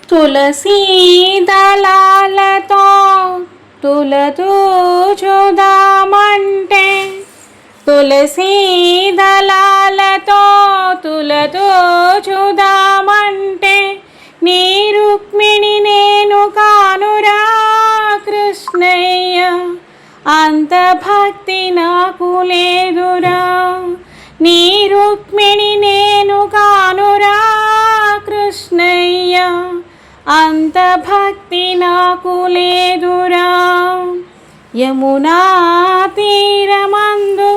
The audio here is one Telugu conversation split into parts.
తులసీ దళాలతో తులతూచుదామంటే, తులసీ దళాలతో తులతూచుదామంటే, నీ రుక్మిణి నేను కానురా కృష్ణయ్య, అంత భక్తి నాకు లేదురా. నీ రుక్మిణి నేను కానురా కృష్ణయ్య, అంత భక్తి నాకు లేదురా. యమునా తీరమందు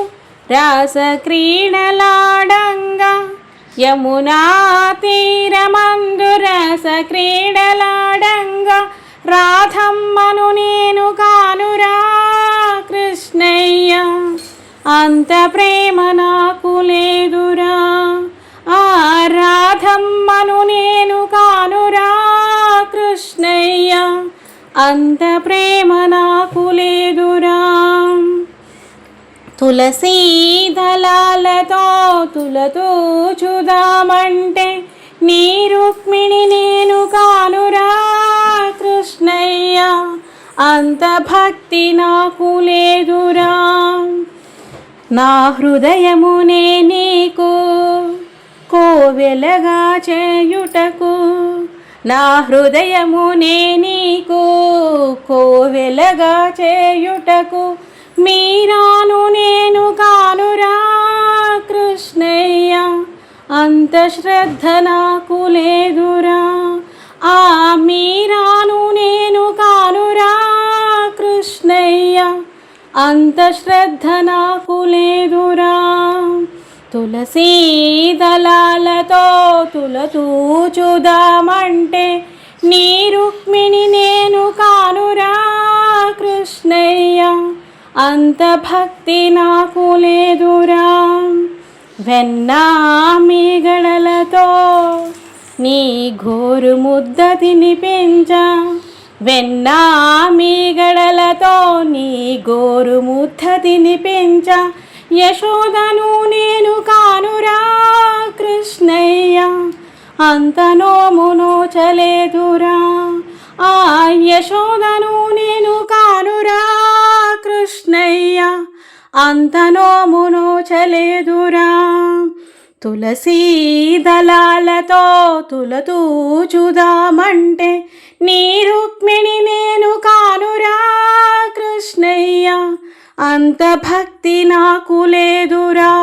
రాస క్రీడలాడంగా, యమునా తీరమందు రస క్రీడలాడంగా, రాధమ్మను నేను కానురా కృష్ణయ్య, అంత ప్రేమ నాకు లేదురా. ఆ రాధమ్మను నేను కానురా కృష్ణయ్య, అంత ప్రేమ నాకు లేదురా. తులసీ దళాలతో తులతూచుదామంటే, నీ రుక్మిణి నేను కానురా కృష్ణయ్య, అంత భక్తి నాకు లేదురా. నా హృదయమునే నీకు కోవెలగా చేయుటకు, నా హృదయమునే నీకు కోవెలగా చేయుటకు, మీరాను నేను కానురా కృష్ణయ్య, అంత శ్రద్ధ నాకు లేదురా. ఆ మీరాను నేను కానురా కృష్ణయ్య, అంత శ్రద్ధ నాకు లేదురా. తులసీ దళాలతో తులతూచుదామంటే, నీ రుక్మిణి నేను కానురా కృష్ణయ్య, అంత భక్తి నాకు లేదురా. వెన్నా మీగడలతో నీ గోరు ముద్ద తినిపించా, వెన్నా మీగడలతో నీ గోరు ముద్ద తినిపించా, యశోదను నేను కానురా కృష్ణయ్య, అంత నోము నోచలేదురా. ఆ యశోదను నేను కానురా కృష్ణయ్య, అంత నోము నోచలేదురా. తులసీ దళాలతో తులతూచుదామంటే, నీ రుక్మిణి నేను కానురా కృష్ణయ్య, అంత భక్తి నాకు లేదురా.